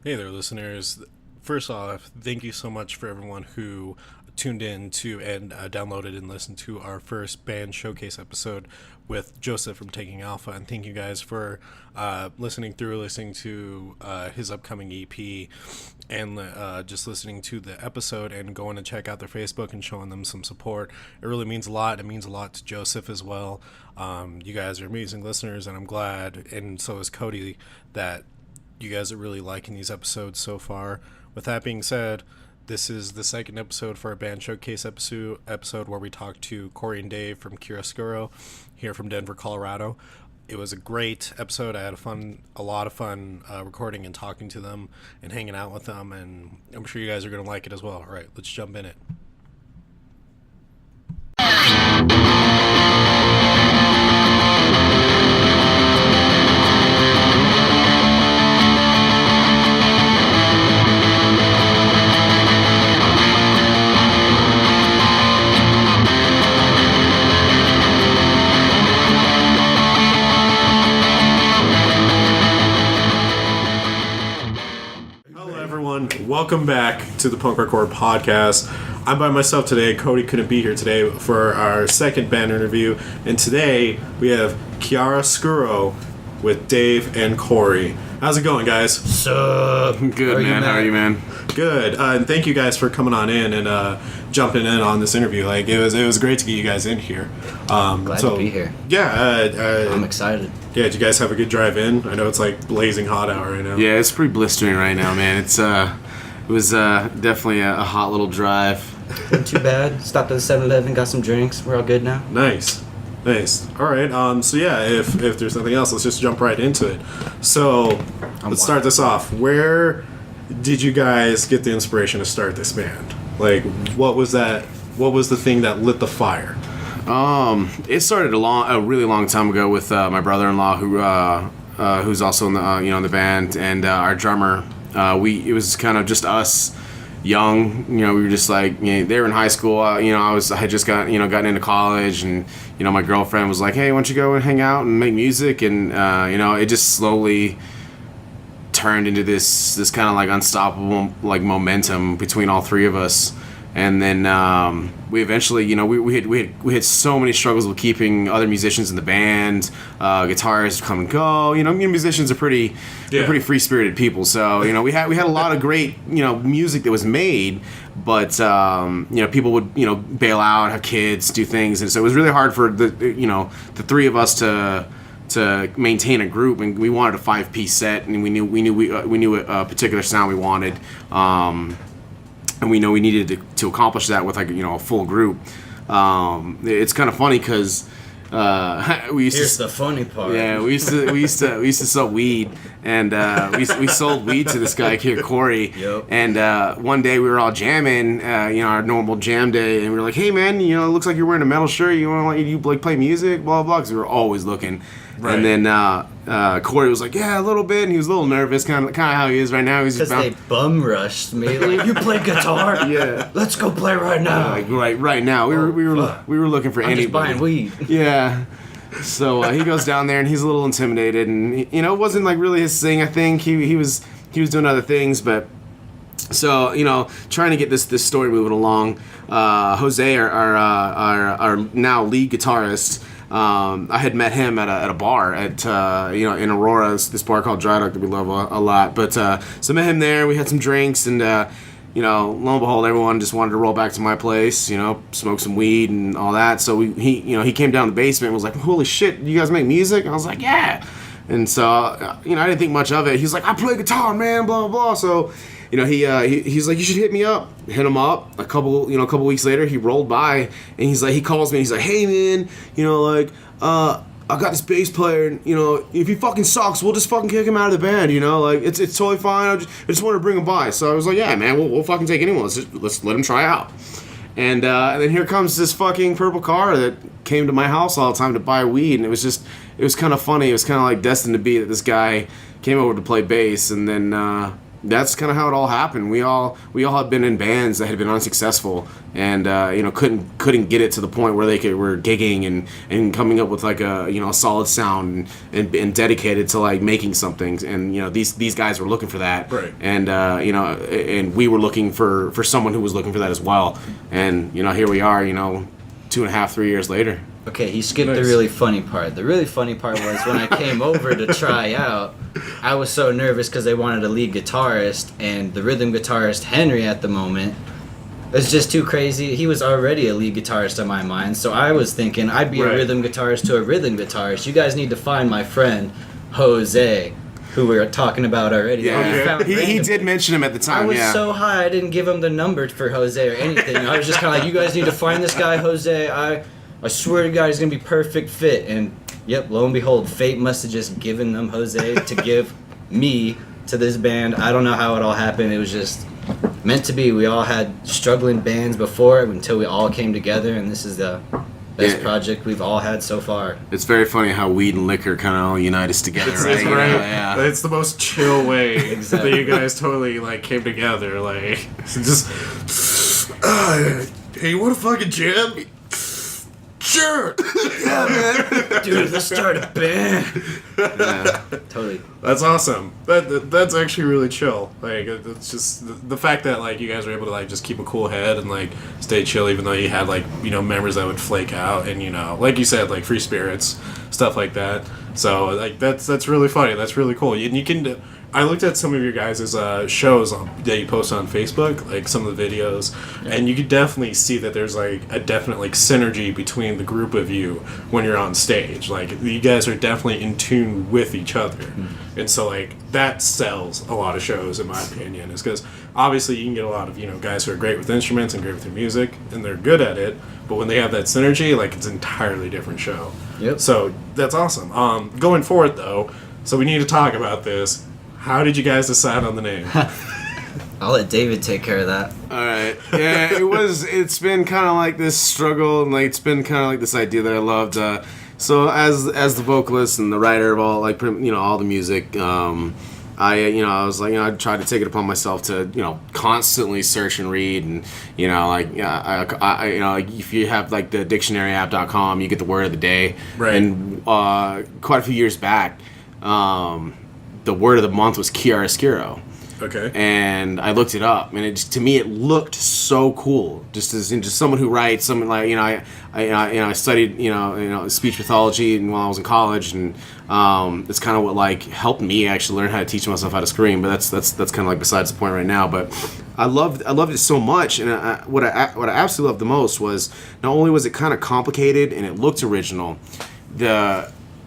Hey there, listeners. First off, thank you so much for everyone who tuned in to and downloaded and listened to our first band showcase episode with Joseph from Taking Alpha. And thank you guys for listening to his upcoming EP and just listening to the episode and going to check out their Facebook and showing them some support. It really means a lot. It means a lot to Joseph as well. You guys are amazing listeners, and I'm glad, and so is Cody, that you guys are really liking these episodes so far. With that being said, this is the second episode for our band showcase episode where we talked to Cory and Dave from Kjaroscuro here from Denver, Colorado. It was a great episode. I had a lot of fun recording and talking to them and hanging out with them, and I'm sure you guys are going to like it as well. All right, let's jump in it. Welcome back to the Punk Rock Horror Podcast. I'm by myself today. Cody couldn't be here today for our second band interview. And today we have Kjaroscuro with Dave and Cory. How's it going, guys? Sup? Good, man. How are you, man? Good. And thank you guys for coming on in and jumping in on this interview. Like it was great to get you guys in here. Glad to be here. Yeah. I'm excited. Yeah, did you guys have a good drive in? I know it's like blazing hot out right now. Yeah, it's pretty blistering right now, man. It was definitely a hot little drive. Not too bad. Stopped at the 7-Eleven, got some drinks. We're all good now. Nice. All right. So yeah, if there's nothing else, let's just jump right into it. So let's start this off. Where did you guys get the inspiration to start this band? Like, what was that? What was the thing that lit the fire? It started a really long time ago with my brother-in-law, who's also in the in the band, and our drummer. It was kind of just us, young. We were just like, they were in high school. I had just gotten into college, and my girlfriend was like, hey, why don't you go and hang out and make music? And it just slowly turned into this kind of like unstoppable like momentum between all three of us. And then we eventually, we had so many struggles with keeping other musicians in the band. Guitarists come and go. Musicians are pretty free spirited people. So we had a lot of great music that was made, but people would bail out, have kids, do things, and so it was really hard for the three of us to maintain a group. And we wanted a 5-piece set, and we knew a particular sound we wanted. And we know we needed to accomplish that with a full group. It's kind of funny because we used Here's the funny part. Yeah, we used to sell weed, and we sold weed to this guy here, Cory. Yep. And one day we were all jamming, our normal jam day, and we were like, "Hey man, it looks like you're wearing a metal shirt. You want to play music, blah blah?" Because we were always looking. Right. And then Cory was like, "Yeah, a little bit," and he was a little nervous, kind of how he is right now. He's because they bum rushed me. Like, you play guitar? Yeah. Let's go play right now. Right now. We were looking for anybody. Just buying weed. Yeah. So he goes down there and he's a little intimidated, and it wasn't like really his thing. I think he was doing other things, but so trying to get this story moving along. Jose, our now lead guitarist. I had met him at a bar at in Aurora, this bar called Dry Dock that we love a lot. But so met him there. We had some drinks, and lo and behold, everyone just wanted to roll back to my place, smoke some weed and all that. So he came down the basement and was like, "Holy shit, you guys make music?" And I was like, "Yeah." And so I didn't think much of it. He's like, "I play guitar, man, blah blah blah." So he's like, "You should hit me up." Hit him up. A couple weeks later, he rolled by, and he calls me, and he's like, "Hey man, I got this bass player, and if he fucking sucks, we'll just fucking kick him out of the band, it's totally fine. I just wanted to bring him by." So I was like, "Yeah, man, we'll fucking take anyone. Let's let him try out." And then here comes this fucking purple car that came to my house all the time to buy weed, and it was kind of funny. It was kind of like destined to be that this guy came over to play bass, and then that's kind of how it all happened. We all had been in bands that had been unsuccessful, and couldn't get it to the point where were gigging and coming up with like a solid sound and dedicated to like making something. And these guys were looking for that, right? And and we were looking for someone who was looking for that as well. And here we are, 2.5, 3 years later. Okay, he skipped the really funny part. The really funny part was when I came over to try out, I was so nervous because they wanted a lead guitarist, and the rhythm guitarist, Henry, at the moment, was just too crazy. He was already a lead guitarist in my mind, so I was thinking I'd be a rhythm guitarist to a rhythm guitarist. You guys need to find my friend, Jose, who we were talking about already. Yeah, he did mention him at the time. I was so high, I didn't give him the number for Jose or anything. I was just kind of like, you guys need to find this guy, Jose. I swear to God, he's going to be perfect fit. And, yep, lo and behold, fate must have just given them Jose to give me to this band. I don't know how it all happened. It was just meant to be. We all had struggling bands before until we all came together, and this is the best project we've all had so far. It's very funny how weed and liquor kind of all unite us together, right? Yeah. It's the most chill way that you guys totally, like, came together. Like, just, hey, you want to fucking jam? Sure. Yeah, man. Dude, let's start a band. Yeah. Totally. That's awesome. That's actually really chill. Like, it's just the fact that like you guys were able to like just keep a cool head and like stay chill, even though you had like members that would flake out, and like you said, like free spirits, stuff like that. So like that's really funny. That's really cool. And you can. I looked at some of your guys' shows that you post on Facebook, like some of the videos, and you could definitely see that there's like a definite like synergy between the group of you when you're on stage. Like you guys are definitely in tune with each other, and so like that sells a lot of shows, in my opinion, is because obviously you can get a lot of guys who are great with instruments and great with their music, and they're good at it, but when they have that synergy, like it's an entirely different show. Yep. So that's awesome. Going forward though, so we need to talk about this. How did you guys decide on the name? I'll let David take care of that. All right. Yeah, it's been kind of like this struggle, and like it's been kind of like this idea that I loved. So as the vocalist and the writer of all all the music, I was like I tried to take it upon myself to constantly search and read, and if you have like the dictionary Ep.2, you get the word of the day. Right. And quite a few years back, the word of the month was Kjaroscuro. Okay. And I looked it up, and to me it looked so cool. Just someone who writes, someone like I studied speech pathology and while I was in college, and it's kind of what like helped me actually learn how to teach myself how to scream. But that's kind of like besides the point right now. But I loved it so much, and what I absolutely loved the most was not only was it kind of complicated and it looked original,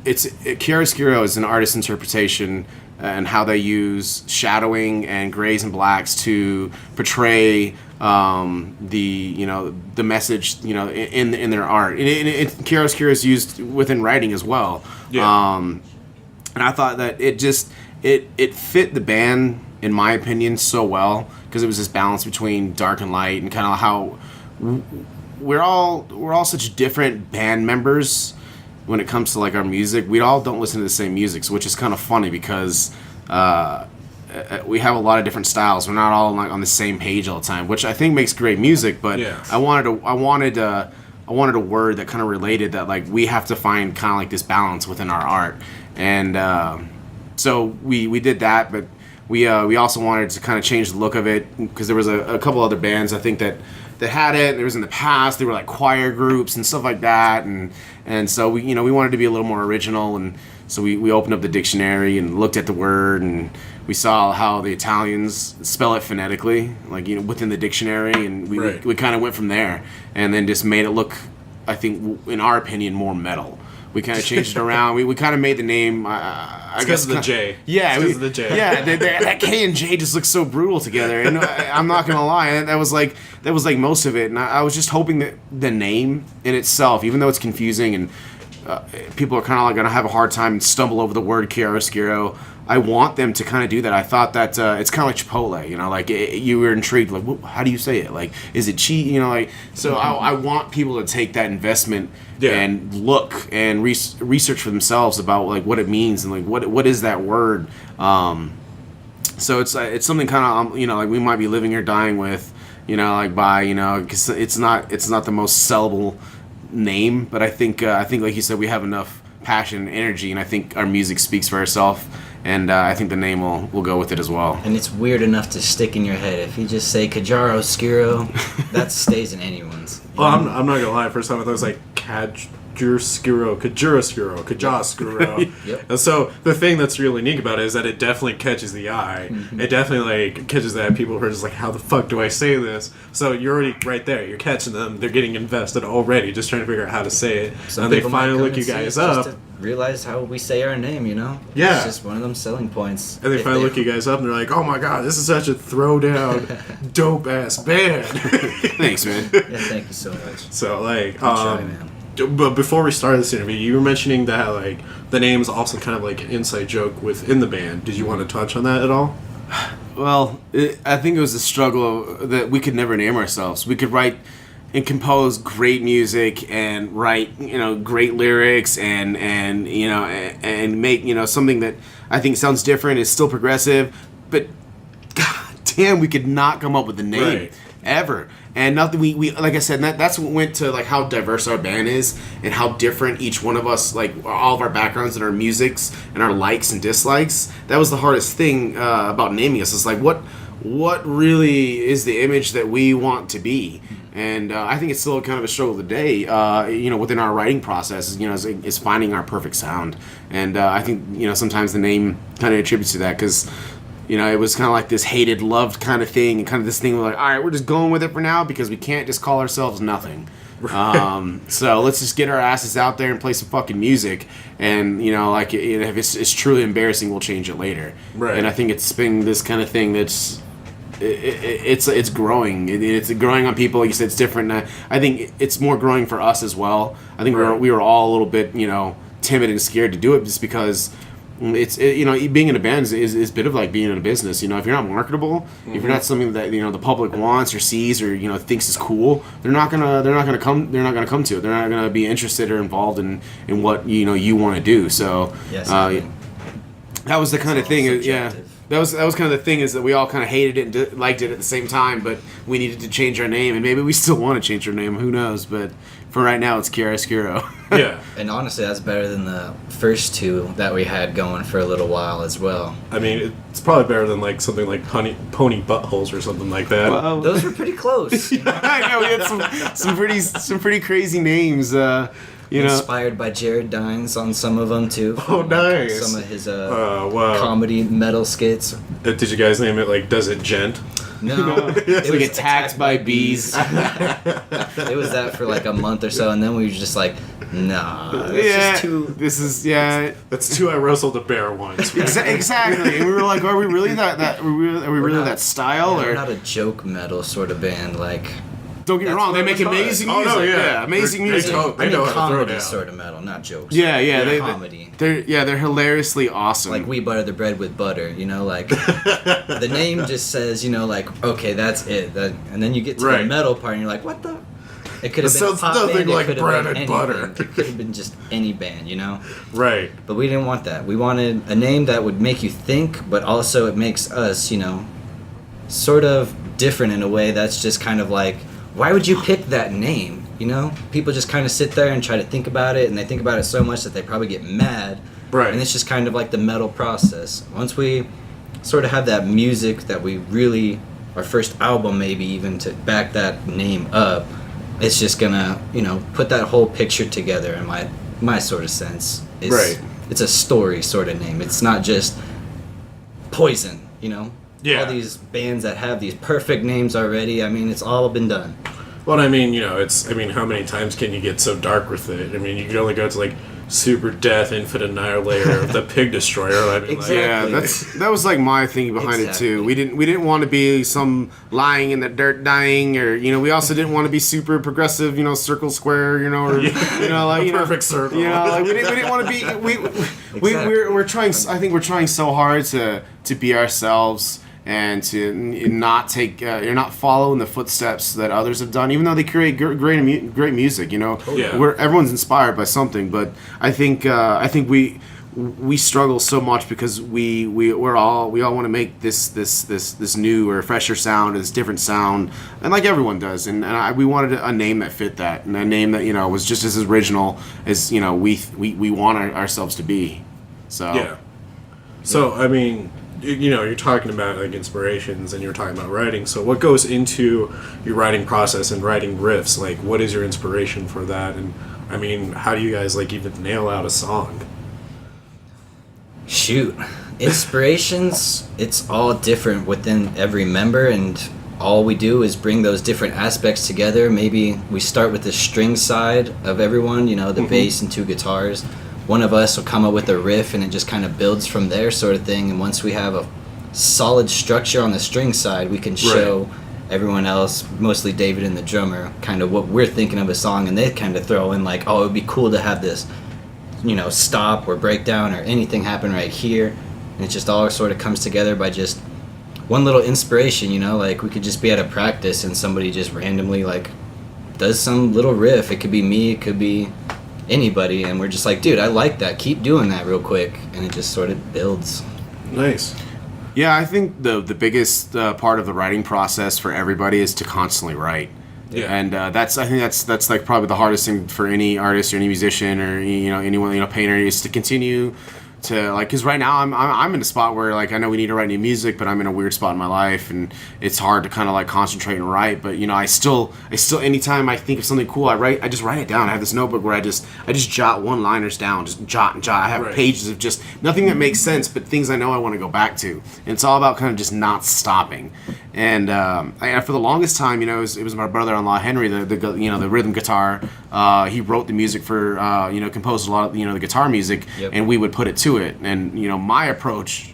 Kjaroscuro is an artist's interpretation and how they use shadowing and grays and blacks to portray the message in their art. And Kjaroscuro is used within writing as well. Yeah. And I thought that it fit the band, in my opinion, so well, because it was this balance between dark and light, and kind of how we're all such different band members. When it comes to like our music, we all don't listen to the same music, which is kind of funny because we have a lot of different styles. We're not all like on the same page all the time, which I think makes great music. But yeah. I wanted a word that kind of related, that like we have to find kind of like this balance within our art, and so we did that. But we also wanted to kind of change the look of it, because there was a couple other bands I think that had it. There was in the past, they were like choir groups and stuff like that, and so we wanted to be a little more original, and so we opened up the dictionary and looked at the word, and we saw how the Italians spell it phonetically, like within the dictionary, and we kind of went from there, and then just made it look, I think, in our opinion, more metal. We kind of changed it around. We kind of made the name. I guess because of the J. Yeah, because of the J. Yeah, that K and J just look so brutal together. And I'm not gonna lie, that was like most of it. And I was just hoping that the name in itself, even though it's confusing and people are kind of like gonna have a hard time and stumble over the word Kjaroscuro, I want them to kind of do that. I thought that it's kind of like Chipotle, like you were intrigued, like how do you say it? Like, is it cheese? So I want people to take that investment and look and research for themselves about like what it means and like what is that word. So it's something kind of like we might be living or dying with, like by because it's not the most sellable name, but I think like you said, we have enough passion and energy, and I think our music speaks for itself, and I think the name will go with it as well. And it's weird enough to stick in your head. If you just say Kjaroscuro, that stays in anyone's. Well, I'm not gonna lie. First time I thought it was like Kjaroscuro. Yep. And so the thing that's really neat about it is that it definitely catches the eye. It definitely like catches that people who are just like, how the fuck do I say this? So you're already right there. You're catching them. They're getting invested already, just trying to figure out how to say it. Some and they people might finally come look you and see guys it just up. to realize how we say our name, Yeah. It's just one of them selling points. And they If finally look you guys up and they're like, oh my god, this is such a throwdown, dope ass band. Thanks, man. Yeah, thank you so much. So like, Try, man. but before we started this interview, you were mentioning that like the name is also kind of like an inside joke within the band. Did you want to touch on that at all? Well, I think it was a struggle that we could never name ourselves. We could write and compose great music and write, great lyrics and make, something that I think sounds different, is still progressive, but god damn, we could not come up with a name. Right. Ever. And nothing, we like I said, that's what went to like how diverse our band is and how different each one of us, like all of our backgrounds and our musics and our likes and dislikes. That was the hardest thing about naming us. It's like what really is the image that we want to be. And I think it's still kind of a struggle today, within our writing process, is finding our perfect sound. And I think, sometimes the name kind of attributes to that, because it was kind of like this hated, loved kind of thing, and kind of this thing we're like, all right, we're just going with it for now because we can't just call ourselves nothing. So let's just get our asses out there and play some fucking music, and if it's truly embarrassing, we'll change it later. Right. And I think it's been this kind of thing that's it's growing. It's growing on people. Like you said, it's different. I think it's more growing for us as well. I think we were all a little bit timid and scared to do it just because. Being in a band is a bit of like being in a business. If you're not marketable, if you're not something that the public wants or sees or thinks is cool, they're not gonna come to it. They're not gonna be interested or involved in what you want to do. So Yes, that was the kind of thing. subjective. That was kind of the thing, is that we all kind of hated it and liked it at the same time, but we needed to change our name, and maybe we still want to change our name. Who knows? But for right now, it's Kjaroscuro. Yeah. And honestly, that's better than the first two that we had going for a little while as well. I mean, it's probably better than like something like pony buttholes or something like that. Well, Those were pretty close. I know we had some pretty crazy names. Inspired by Jared Dines on some of them too. Oh, nice. Some of his wow. comedy metal skits. Did you guys name it like Does It Gent? No, It's like attacked by bees. It was that for like a month or so, and then we were just like, nah, it's just too. This is That's two I wrestled a bear once. exactly. And we were like, are we really are we really that style? We're Or not a joke metal sort of band. Like, don't get me wrong, they what make we call it. amazing Oh, music. no, yeah. Amazing They music. know- I mean know how to throw comedy down. sort of metal, not jokes. Yeah, They're they comedy. They're hilariously awesome. Like we butter the bread with butter, like the name just says, like, okay, that's it. And then you get to the Right. metal part, and you're like, what the? It could have It been a sounds pop nothing band. like It could have bread been and anything. butter. It could have been just any band, Right. But we didn't want that. We wanted a name that would make you think, but also it makes us, sort of different in a way that's just kind of like, why would you pick that name? People just kind of sit there and try to think about it, and they think about it so much that they probably get mad. Right. And it's just kind of like the metal process. Once we sort of have that music that we really, our first album maybe even, to back that name up, it's just gonna, put that whole picture together in my sort of sense. Right. It's a story sort of name. It's not just Poison, Yeah. All these bands that have these perfect names already, I mean, it's all been done. Well, I mean, how many times can you get so dark with it? I mean, you can only go to like Super Death, Infinite Annihilator, The Pig Destroyer. I mean, Exactly. Yeah, that was like my thing behind it too. We didn't want to be some lying in the dirt dying, or we also didn't want to be super progressive, Circle Square, or like perfect circle. like we didn't want to be we're trying. I think we're trying so hard to be ourselves. And to not take, you're not following the footsteps that others have done, even though they create great music. Yeah. Where everyone's inspired by something. But I think we we struggle so much because we all want to make this new or fresher sound, this different sound, and like everyone does, and we wanted a name that fit that, and a name that was just as original as we want ourselves to be. So yeah. So I mean, you're talking about like inspirations, and you're talking about writing. So what goes into your writing process and writing riffs? Like, what is your inspiration for that? And I mean, how do you guys like even nail out a song? Shoot. Inspirations, it's all different within every member, and all we do is bring those different aspects together. Maybe we start with the string side of everyone, the bass and 2 guitars. One of us will come up with a riff, and it just kind of builds from there, sort of thing. And once we have a solid structure on the string side, we can show everyone else, mostly David and the drummer, kind of what we're thinking of a song, and they kind of throw in like, oh, it would be cool to have this stop or breakdown or anything happen right here. And it just all sort of comes together by just one little inspiration, like we could just be at a practice and somebody just randomly like does some little riff. It could be me, it could be anybody, and we're just like, dude, I like that, keep doing that real quick, and it just sort of builds. Nice. Yeah, I think the biggest part of the writing process for everybody is to constantly write. Yeah. And I think that's like probably the hardest thing for any artist or any musician or anyone painter is to continue to like, because right now I'm in a spot where like I know we need to write new music, but I'm in a weird spot in my life, and it's hard to kind of like concentrate and write. But I still anytime I think of something cool, I just write it down. I have this notebook where I just jot one-liners down, just jot and jot. I have pages of just nothing that makes sense, but things I know I want to go back to. And it's all about kind of just not stopping. And for the longest time, it was my brother-in-law Henry, the rhythm guitar. He wrote the music for composed a lot of the guitar music, and we would put it to it. And my approach,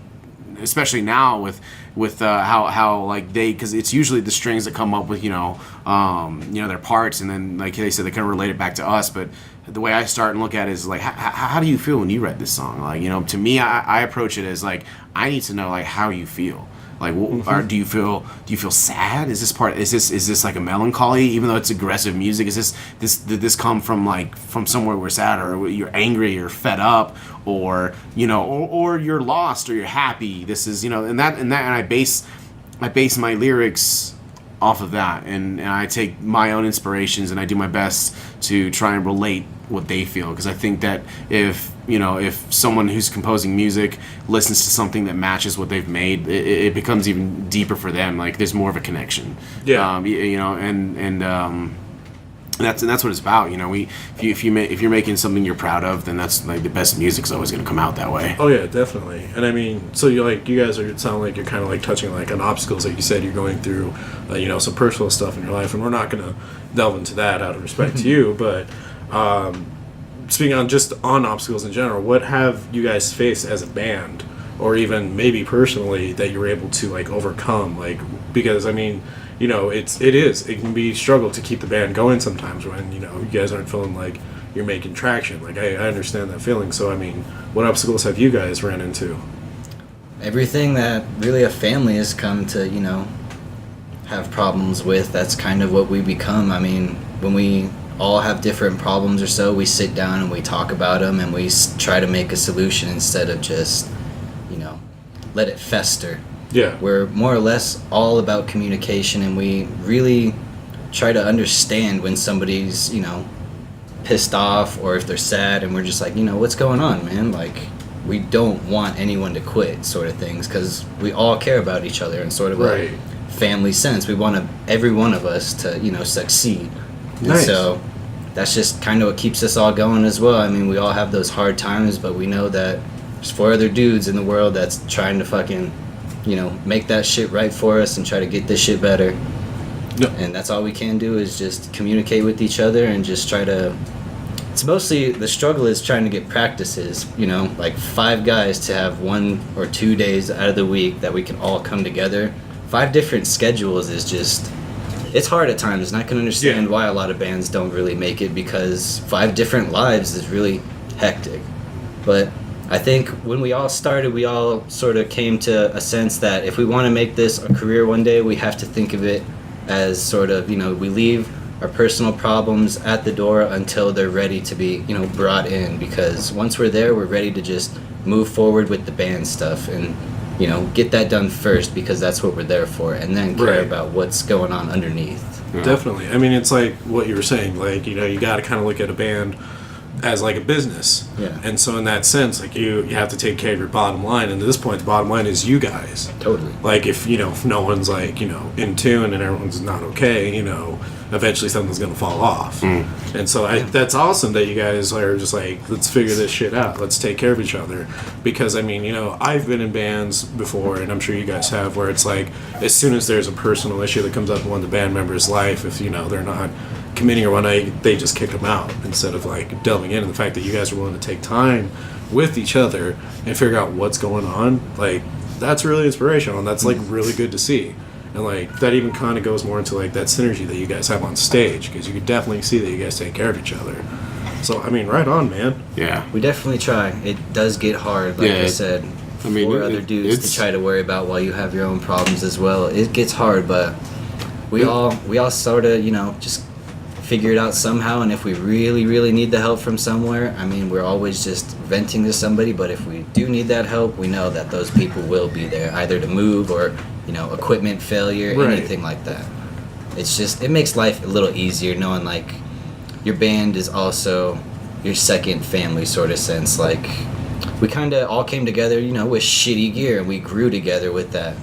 especially now with how like because it's usually the strings that come up with their parts, and then like they said, they kind of relate it back to us. But the way I start and look at it is like, how do you feel when you write this song? Like to me, I approach it as like, I need to know like how you feel. Like, or do you feel sad? Is this like a melancholy, even though it's aggressive music? Did this come from somewhere we're sad, or you're angry, or fed up, or or you're lost, or you're happy? This is and I base my lyrics off of that, and I take my own inspirations, and I do my best to try and relate what they feel, because I think that if someone who's composing music listens to something that matches what they've made, it becomes even deeper for them. Like there's more of a connection. Yeah. That's what it's about. If you're making something you're proud of, then that's like the best music's always going to come out that way. Oh yeah, definitely. And I mean, so you guys sound like you're kind of like touching like on obstacles, like you said, you're going through, some personal stuff in your life, and we're not going to delve into that out of respect to you, but. Speaking on obstacles in general, what have you guys faced as a band, or even maybe personally, that you were able to like overcome? Like, because I mean, it can be a struggle to keep the band going sometimes when you guys aren't feeling like you're making traction. Like I understand that feeling. So I mean, what obstacles have you guys ran into? Everything that really a family has come to have problems with. That's kind of what we become. I mean, when we all have different problems or so, we sit down and we talk about them, and we try to make a solution instead of just let it fester. Yeah, we're more or less all about communication, and we really try to understand when somebody's pissed off, or if they're sad, and we're just like, what's going on, man? Like, we don't want anyone to quit, sort of things, because we all care about each other in sort of a family sense. We want every one of us to succeed. Nice. So that's just kind of what keeps us all going as well. I mean, we all have those hard times, but we know that there's 4 other dudes in the world that's trying to fucking, make that shit right for us and try to get this shit better. Yep. And that's all we can do is just communicate with each other and just try to... It's mostly, the struggle is trying to get practices, like 5 guys to have 1 or 2 days out of the week that we can all come together. 5 different schedules is just... It's hard at times, and I can understand why a lot of bands don't really make it, because 5 different lives is really hectic. But I think when we all started, we all sort of came to a sense that if we want to make this a career one day, we have to think of it as sort of, we leave our personal problems at the door until they're ready to be, brought in, because once we're there, we're ready to just move forward with the band stuff and, you know, get that done first because that's what we're there for, and then care Right. about what's going on underneath. Yeah. Definitely. I mean, it's like what you were saying. Like, you know, you got to kind of look at a band as like a business. Yeah. And so in that sense, like you have to take care of your bottom line. And at this point, the bottom line is you guys. Totally. Like if, you know, if no one's like, you know, in tune and everyone's not okay, you know, eventually something's going to fall off. And so that's awesome that you guys are just like, let's figure this shit out. Let's take care of each other. Because, I mean, you know, I've been in bands before, and I'm sure you guys have, where it's like, as soon as there's a personal issue that comes up in one of the band members' life, if, you know, they're not committing or whatnot, they just kick them out instead of, like, delving in. And the fact that you guys are willing to take time with each other and figure out what's going on, like, that's really inspirational, and that's, like, really good to see. And, like, that even kind of goes more into, like, that synergy that you guys have on stage, because you can definitely see that you guys take care of each other. So, I mean, right on, man. Yeah. We definitely try. It does get hard, like I said. I mean, for other dudes to try to worry about while you have your own problems as well. It gets hard, but we all sort of, you know, just figure it out somehow. And if we really need the help from somewhere, I mean, we're always just venting to somebody. But if we do need that help, we know that those people will be there, either to move or, you know, equipment failure, Right. anything like that. It's just, it makes life a little easier knowing, like, your band is also your second family sort of sense. Like, we kind of all came together, you know, with shitty gear, and we grew together with that.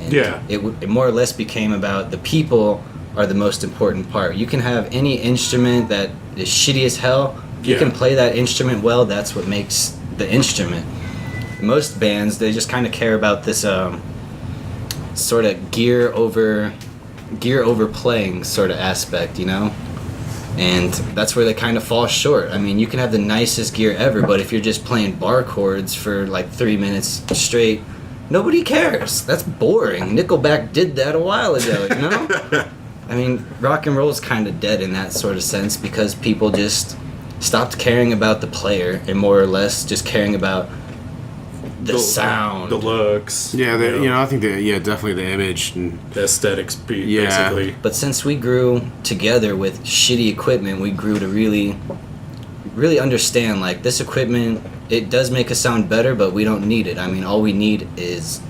And Yeah. it more or less became about the people are the most important part. You can have any instrument that is shitty as hell. If you Yeah. can play that instrument well, that's what makes the instrument. Most bands, they just kind of care about this sort of gear over playing sort of aspect, you know? And that's where they kind of fall short. I mean, you can have the nicest gear ever, but if you're just playing bar chords for like 3 minutes straight, nobody cares. That's boring. Nickelback did that a while ago, you know? I mean, rock and roll is kind of dead in that sort of sense because people just stopped caring about the player and more or less just caring about the sound. The looks. Yeah, you know, I think that, yeah, definitely the image and The aesthetics, Yeah. basically. But since we grew together with shitty equipment, we grew to really understand, like, this equipment, it does make us sound better, but we don't need it. I mean, all we need is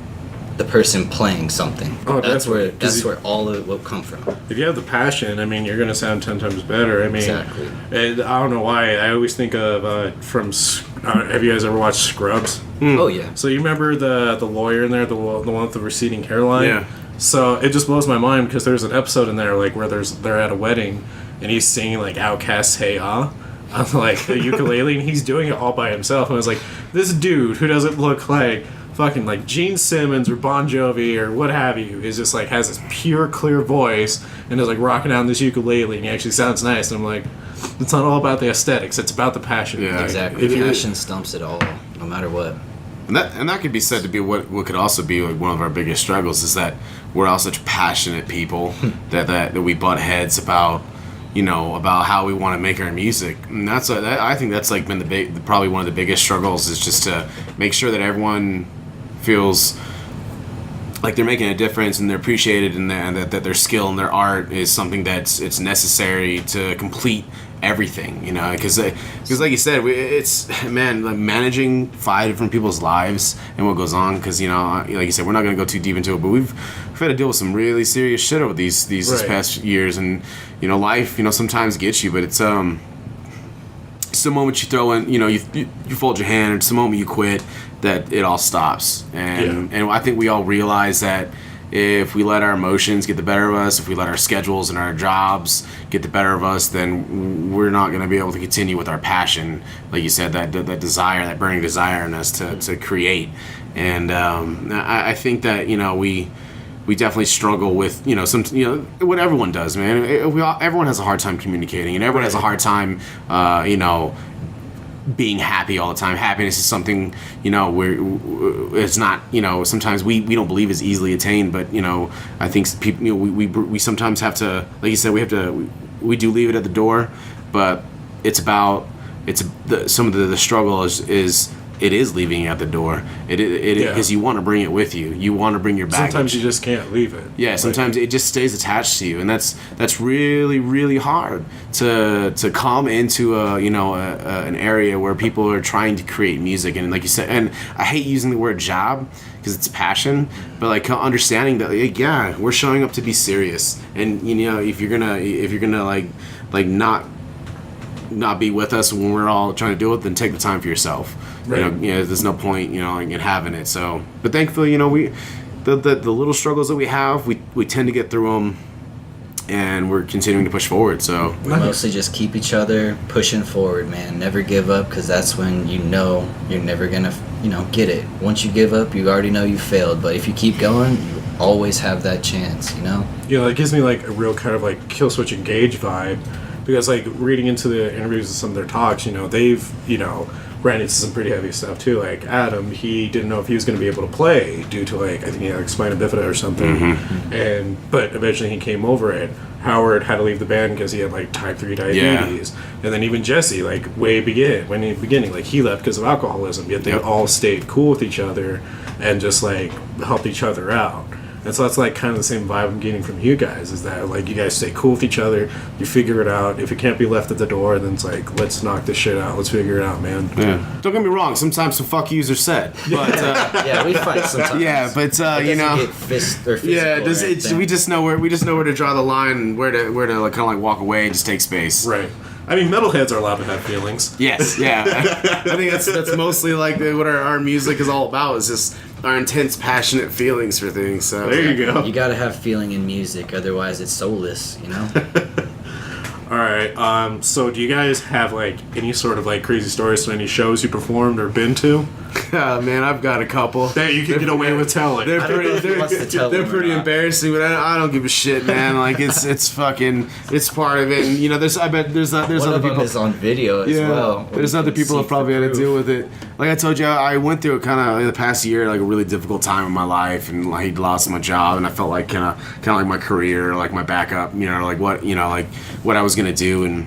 the person playing something. Oh, that's definitely. where all of it will come from. If you have the passion, I mean, you're going to sound 10 times better. I mean, Exactly. I don't know why. I always think of have you guys ever watched Scrubs? Oh yeah. So you remember the lawyer in there, the one with the receding hairline? Yeah. So it just blows my mind because there's an episode in there like where they're at a wedding and he's singing like Outkast's "Hey Ah" on like the ukulele and he's doing it all by himself. And I was like, this dude who doesn't look like fucking like Gene Simmons or Bon Jovi or what have you is just like has this pure clear voice and is like rocking down this ukulele and he actually sounds nice. And I'm like, it's not all about the aesthetics; it's about the passion. Yeah. Like, Exactly. if you- Passion stumps it all, no matter what. And that could be said to be what could also be like one of our biggest struggles is that we're all such passionate people that we butt heads about, you know, about how we want to make our music. And I think that's like been probably one of the biggest struggles is just to make sure that everyone feels like they're making a difference and they're appreciated and that their skill and their art is something it's necessary to complete everything, you know, because like you said, it's like managing 5 different people's lives and what goes on, because, you know, like you said, we're not going to go too deep into it, but we've had to deal with some really serious shit over these Right. past years, and, you know, life, you know, sometimes gets you, but it's the moment you throw in, you know, you fold your hand, it's the moment you quit that it all stops, and I think we all realize that if we let our emotions get the better of us, if we let our schedules and our jobs get the better of us, then we're not going to be able to continue with our passion, like you said, that desire, that burning desire in us to create. And I think that, you know, we definitely struggle with, you know, what everyone does, man. Everyone has a hard time communicating, and everyone has a hard time, you know, being happy all the time. Happiness is something, you know, it's not, you know, sometimes we don't believe is easily attained, but, you know, I think people, you know, we sometimes have to, like you said, we do leave it at the door, but some of the struggle is it is leaving you at the door. Because you want to bring it with you. You want to bring your baggage. Sometimes you just can't leave it. Yeah, sometimes it just stays attached to you, and that's really, really hard to come into an area where people are trying to create music, and like you said, and I hate using the word job because it's passion, but like understanding that we're showing up to be serious, and if you're gonna like not be with us when we're all trying to do it, then take the time for yourself. Right. There's no point in having it. So, but thankfully, the little struggles that we have, we tend to get through them, and we're continuing to push forward. So we mostly just keep each other pushing forward, man. Never give up, because that's when you're never gonna get it. Once you give up, you already know you failed. But if you keep going, you always have that chance. It gives me like a real kind of like Kill Switch Engage vibe, because like reading into the interviews of some of their talks, they've ran into some pretty heavy stuff too. Like Adam, he didn't know if he was going to be able to play due to I think he had spina bifida or something. Mm-hmm. But eventually he came over it. Howard had to leave the band because he had like type 3 diabetes. Yeah. And then even Jesse, like in the beginning, like he left because of alcoholism. Yet they all stayed cool with each other and just like helped each other out. And so that's like kind of the same vibe I'm getting from you guys, is that like you guys stay cool with each other, you figure it out. If it can't be left at the door, then it's like, let's knock this shit out, let's figure it out, man. Yeah. Don't get me wrong, sometimes some fuck yous are said, but yeah, we fight sometimes. Yeah, but get fist or physical, we just know where to draw the line and where to like, kind of like walk away and just take space. Right. I mean, metalheads are allowed to have feelings. Yes, yeah. I think that's mostly like what our music is all about, is just our intense, passionate feelings for things. So there you go. You gotta have feeling in music, otherwise it's soulless, All right. So do you guys have like any sort of like crazy stories from any shows you performed or been to? Man, I've got a couple that you can get away with telling. They're pretty embarrassing, but I don't give a shit, man. Like it's part of it. And I bet there's other people. Is on video as well. There's other people that probably had to deal with it. Like I told you, I went through it kind of in the past year, like a really difficult time in my life, and like lost my job, and I felt like kind of like my career, like my backup, like what I was gonna do.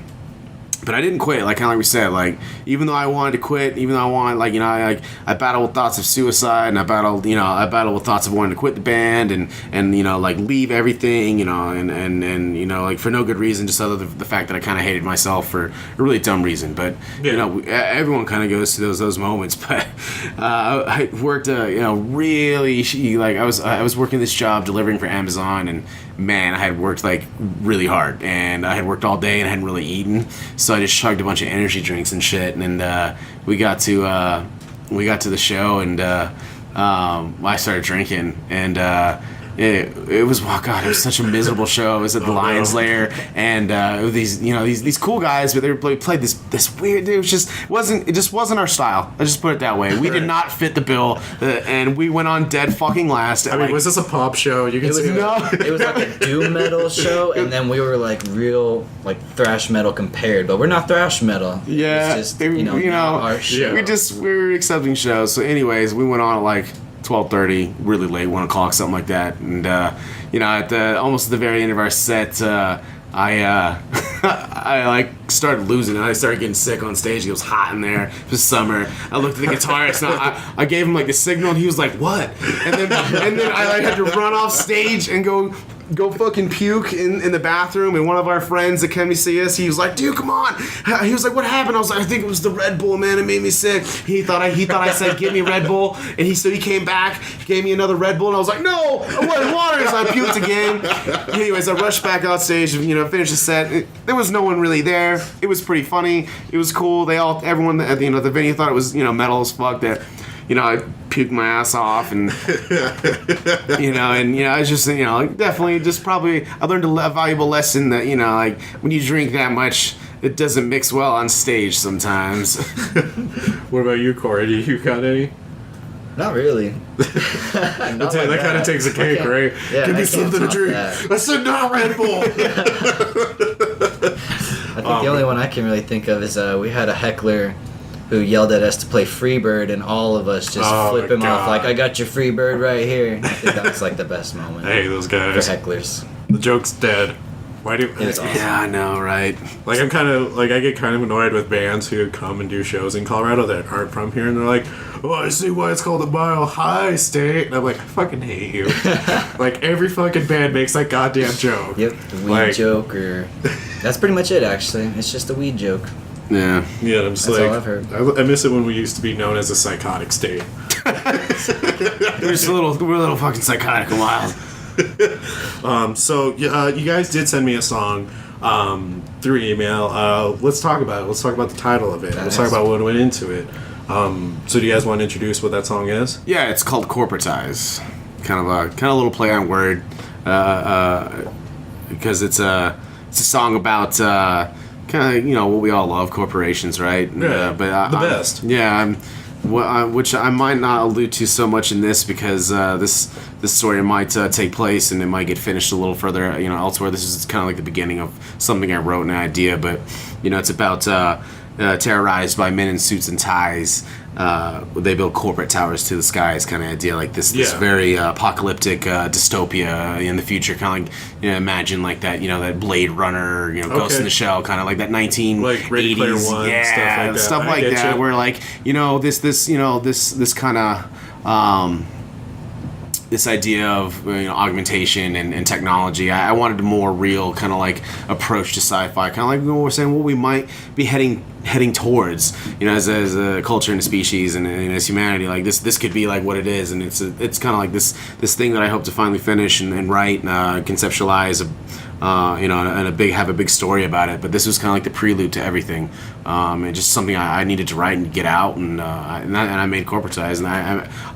But I didn't quit, like kind of like we said, like even though I wanted to quit, even though I wanted, I battled with thoughts of suicide, and I battled with thoughts of wanting to quit the band and like leave everything, and like for no good reason, just other than the fact that I kind of hated myself for a really dumb reason. But everyone kind of goes through those moments. But I worked really like I was working this job delivering for Amazon, and man, I had worked like really hard, and I had worked all day and I hadn't really eaten, so I just chugged a bunch of energy drinks and shit. And we got to the show, and I started drinking, and it was it was such a miserable show. It was at the Lions Lair, and these cool guys, but they played this weird. It just wasn't our style. I just put it that way. We did not fit the bill, and we went on dead fucking last. I mean, was this a pop show? You can say no. It was like a doom metal show, and then we were like real like thrash metal compared, but we're not thrash metal. Yeah, it's just our show. We were accepting shows. So, anyways, we went on at like 12:30, really late, 1 o'clock, something like that. And at almost at the very end of our set, I like started losing it. I started getting sick on stage. It was hot in there. It was summer. I looked at the guitarist, and I gave him like the signal, and he was like, "What?" And then I like had to run off stage and go fucking puke in the bathroom. And one of our friends that came to see us, he was like, "Dude, come on." He was like, "What happened?" I was like, "I think it was the Red Bull, man. It made me sick." He thought I said, "Give me Red Bull." And he came back, gave me another Red Bull, and I was like, "No, I want water." So I puked again. Anyways, I rushed back out stage, finished the set. There was no one really there. It was pretty funny. It was cool. Everyone at the venue thought it was metal as fuck. That I puked my ass off, and I was just definitely just probably I learned a valuable lesson that like when you drink that much, it doesn't mix well on stage sometimes. What about you, Corey? Do you got any? Not really. That kind of takes a cake, right? Yeah, give me something to drink. I said not Red Bull. I think the only one I can really think of is we had a heckler who yelled at us to play Freebird, and all of us just flip him off like, "I got your Freebird right here." I think that was like the best moment. Hey, those guys. For hecklers. The joke's dead. Why do? It was awesome. Yeah, I know, right? Like I'm kind of like I get kind of annoyed with bands who come and do shows in Colorado that aren't from here, and they're like, "Oh, I see why it's called the Mile High State." And I'm like, I fucking hate you. Like every fucking band makes that goddamn joke. Yep, the weed joke, or that's pretty much it. Actually, it's just a weed joke. Yeah. Yeah, I'm just That's like, all I've heard. I miss it when we used to be known as a psychotic state. We're a little fucking psychotic and wild. So you guys did send me a song through email. Let's talk about it. Let's talk about the title of it. Let's talk about what went into it. So do you guys want to introduce what that song is? Yeah, it's called Corporatize. Kind of a little play on word, because it's a song about kind of what we all love, corporations, right? Yeah, but the best. Which I might not allude to so much in this because this story might take place and it might get finished a little further elsewhere. This is kind of like the beginning of something I wrote, an idea, but it's about terrorized by men in suits and ties. They build corporate towers to the skies, kind of idea, like this very apocalyptic dystopia in the future, kind of like imagine like that that Blade Runner, Ghost in the Shell, kind of like that 1980s, like Ready Player One, stuff like that, where like this kind of this idea of augmentation and technology. I wanted a more real kind of like approach to sci-fi, kind of like we're saying what we might be heading towards, as a culture and a species and as humanity. Like this could be like what it is, and it's kind of like this thing that I hope to finally finish and write, conceptualize, and have a big story about it. But this was kind of like the prelude to everything, and just something I needed to write and get out, and I made Corporatize, and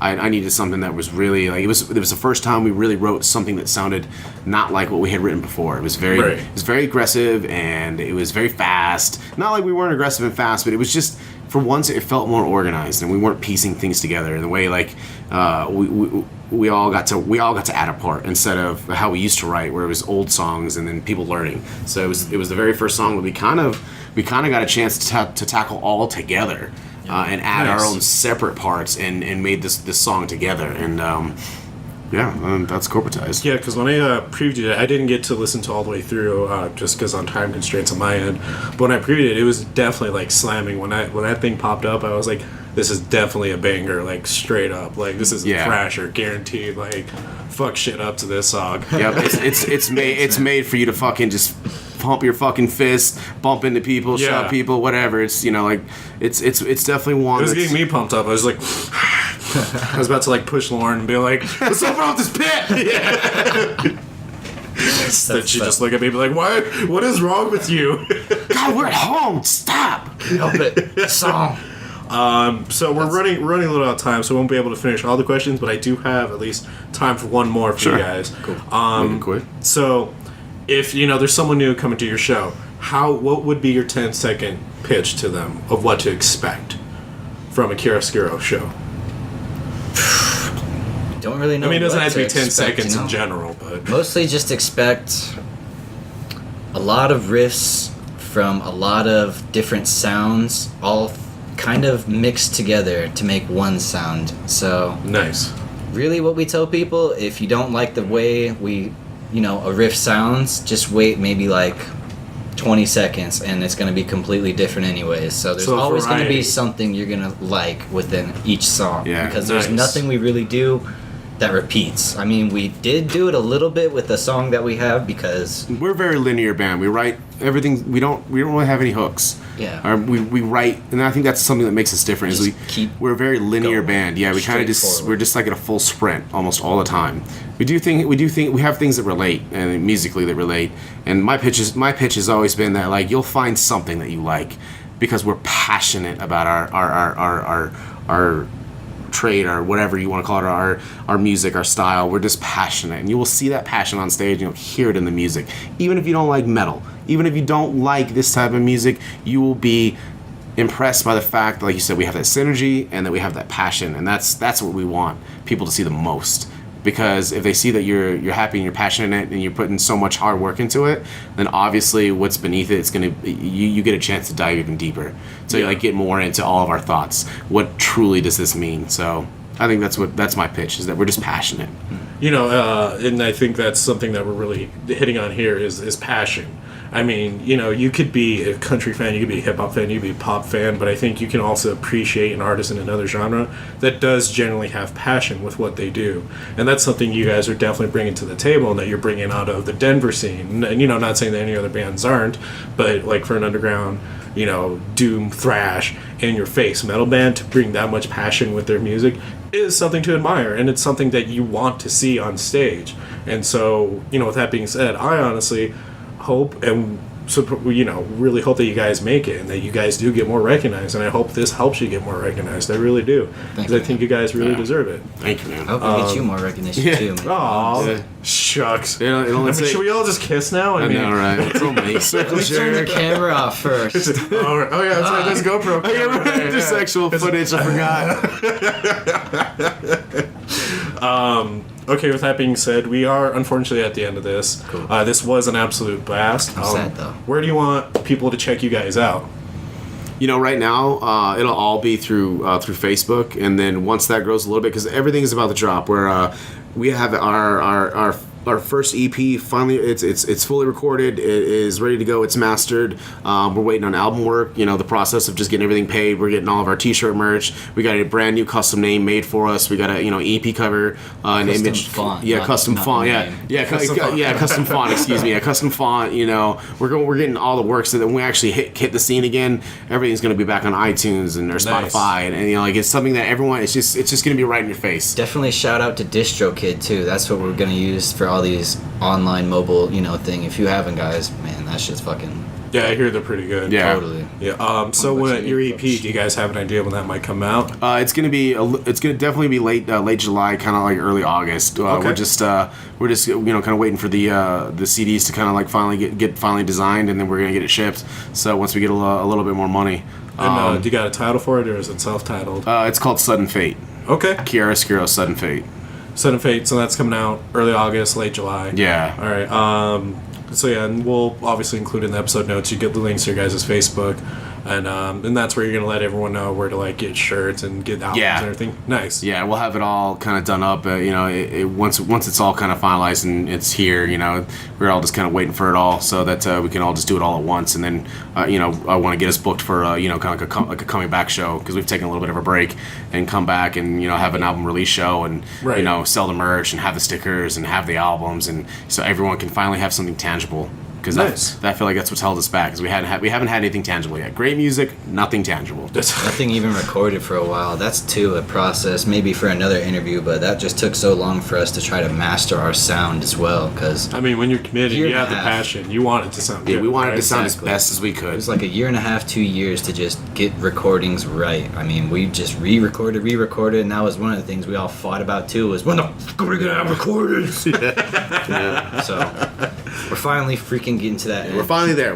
I needed something that was really like it was the first time we really wrote something that sounded not like what we had written before. It was very aggressive, and it was very fast. Not like we weren't aggressive and fast, but it was just, for once, it felt more organized, and we weren't piecing things together in the way like we all got to add a part instead of how we used to write, where it was old songs and then people learning. So it was the very first song that we kind of got a chance to tackle all together, and add our own separate parts and made this song together. And that's Corporatized. Yeah, because when I previewed it, I didn't get to listen to all the way through, just because on time constraints on my end. But when I previewed it, it was definitely like slamming. When that thing popped up, I was like, this is definitely a banger, like straight up. Like this is a thrasher, guaranteed. Like fuck shit up to this song. Yeah, it's made for you to fucking just pump your fucking fist, bump into people, shove people, whatever. It's it's definitally one. It was getting me pumped up. I was like, I was about to like push Lauren and be like, "What's up with this pit?" Yeah. Then she just look at me and be like, "What? What is wrong with you?" God, we're at home. Stop. Help it. Song. So we're running a little out of time, so we won't be able to finish all the questions, but I do have at least time for one more for you guys. Cool. Make it quick. So if there's someone new coming to your show, what would be your 10-second pitch to them of what to expect from a Kjaroscuro show? Don't really know. I mean, it doesn't have to be 10 expect, seconds in general, but mostly just expect a lot of riffs from a lot of different sounds, all kind of mixed together to make one sound. So nice. Really, what we tell people, if you don't like the way a riff sounds, just wait maybe like 20 seconds and it's going to be completely different anyways. So there's always going to be something you're going to like within each song, because there's nothing we really do that repeats. I mean, we did do it a little bit with the song that we have, because we're a very linear band. We write everything. We don't really have any hooks. Yeah. We write, and I think that's something that makes us different. We're a very linear band. Yeah, we kind of we're just like at a full sprint almost all the time. We have things that relate, and musically that relate. And my pitch has always been that like you'll find something that you like, because we're passionate about our trade, or whatever you want to call it, our music, our style. We're just passionate, and you will see that passion on stage, and you'll hear it in the music. Even if you don't like metal, even if you don't like this type of music, you will be impressed by the fact that, like you said, we have that synergy and that we have that passion, and that's what we want people to see the most. Because if they see that you're happy and you're passionate and you're putting so much hard work into it, then obviously what's beneath it, it's gonna you get a chance to dive even deeper. So you like get more into all of our thoughts. What truly does this mean? So I think that's my pitch, is that we're just passionate. And I think that's something that we're really hitting on here is passion. I mean, you could be a country fan, you could be a hip-hop fan, you could be a pop fan, but I think you can also appreciate an artist in another genre that does generally have passion with what they do. And that's something you guys are definitely bringing to the table and that you're bringing out of the Denver scene. And, not saying that any other bands aren't, but like for an underground, doom, thrash, in-your-face metal band to bring that much passion with their music is something to admire, and it's something that you want to see on stage. And so, with that being said, I honestly hope and really hope that you guys make it and that you guys do get more recognized, and I hope this helps you get more recognized. I really do, because I think you guys really deserve it. Thank you, man. I hope we get you more recognition too, man. Aw, shucks. Should we all just kiss now? I know, right? It's all me. Circle Let's turn the camera off first. Oh yeah, there's GoPro camera. There's sexual footage. I forgot. Okay, with that being said, we are unfortunately at the end of this. Cool. This was an absolute blast. I'm sad though. Where do you want people to check you guys out? Right now, it'll all be through Facebook, and then once that grows a little bit, because everything is about the drop. Where we have our first EP finally, it's fully recorded, it is ready to go, it's mastered. We're waiting on album work, the process of just getting everything paid. We're getting all of our t-shirt merch. We got a brand new custom name made for us. We got a EP cover, an custom image font, custom font, custom font, excuse me, a custom font. We're getting all the work so that when we actually hit the scene again, everything's going to be back on iTunes and or Spotify, and it's something that everyone, it's just going to be right in your face. Definitely shout out to DistroKid too. That's what we're going to use for all these online mobile thing. If you haven't, guys, man, that shit's fucking, yeah, I hear they're pretty good. Yeah, totally. Yeah. So when your EP, do you guys have an idea when that might come out? It's gonna definitely be late July, kind of like early August. Okay. We're just kind of waiting for the CDs to kind of like finally get finally designed, and then we're gonna get it shipped. So once we get a little bit more money. And do you got a title for it, or is it self-titled? It's called Sudden Fate. Okay. Kjaroscuro Sudden Fate. Sudden Fate, so that's coming out early August, late July. Yeah. All right. So yeah, and we'll obviously include in the episode notes. You get the links to your guys' Facebook, and that's where you're gonna let everyone know where to get shirts and get albums and everything. Nice. Yeah, we'll have it all kind of done up. Once it's all kind of finalized and it's here, we're all just kind of waiting for it all so that we can all just do it all at once. And then I want to get us booked for kind of like a coming back show, because we've taken a little bit of a break, and come back and have an album release show and sell the merch and have the stickers and have the albums, and so everyone can finally have something tangible. Because I feel like that's what's held us back, because we haven't had anything tangible yet. Great music, nothing tangible. Nothing even recorded for a while. That's too a process, maybe for another interview, but that just took so long for us to try to master our sound as well. Because I mean, when you're committed, you have the passion. You want it to sound good. We wanted it to sound as best as we could. It was like a year and a half, 2 years to just get recordings right. I mean, we just re-recorded, and that was one of the things we all fought about too, was when the fuck are we gonna have recordings? Yeah. So we're finally freaking getting to that end. We're finally there.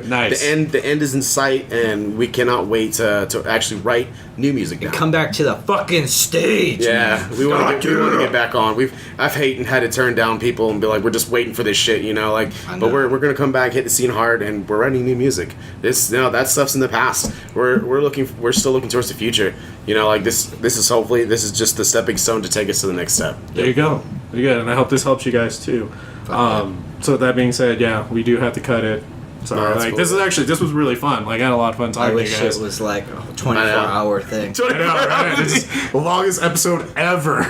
Nice. The end is in sight, and we cannot wait to actually write new music now. And come back to the fucking stage. Yeah, man. we want to get back on. I've had to turn down people and be like, we're just waiting for this shit, but we're gonna come back, hit the scene hard, and we're writing new music. That stuff's in the past. We're still looking towards the future. This is just the stepping stone to take us to the next step. There you go. And I hope this helps you guys too. So with that being said, yeah, we do have to cut it. Sorry, cool. this was really fun. I had a lot of fun talking to you wish guys. it was like a 24-hour thing. I know, right? This is the longest episode ever.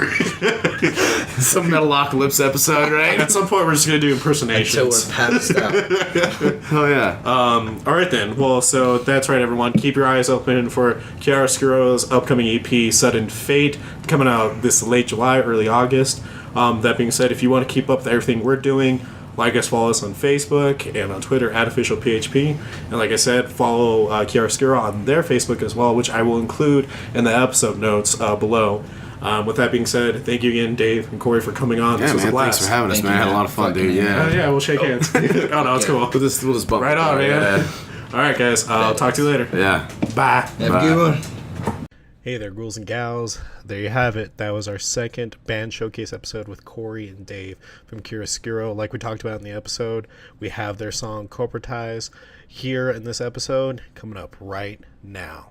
Some Metalocalypse episode, right? At some point, we're just gonna do impersonations. Until we're passed out. Oh yeah. All right then. Well, so that's right, everyone. Keep your eyes open for Kjaroscuro's upcoming EP, Sudden Fate, coming out this late July, early August. That being said, if you want to keep up with everything we're doing, like us, follow us on Facebook and on Twitter at officialphp. And like I said, follow Kjaroscuro on their Facebook as well, which I will include in the episode notes below. With that being said, thank you again, Dave and Corey, for coming on. This was a blast. Thanks for having us, man. I had a lot of fun, dude. Yeah, we'll shake hands. Oh, no, it's cool. We'll just bump right on, man. Yeah. All right, guys. I'll talk to you later. Yeah. Bye. Have a good one. Hey there, ghouls and gals. There you have it. That was our second band showcase episode with Cory and Dave from Kjaroscuro. Like we talked about in the episode, we have their song Corporatize here in this episode coming up right now.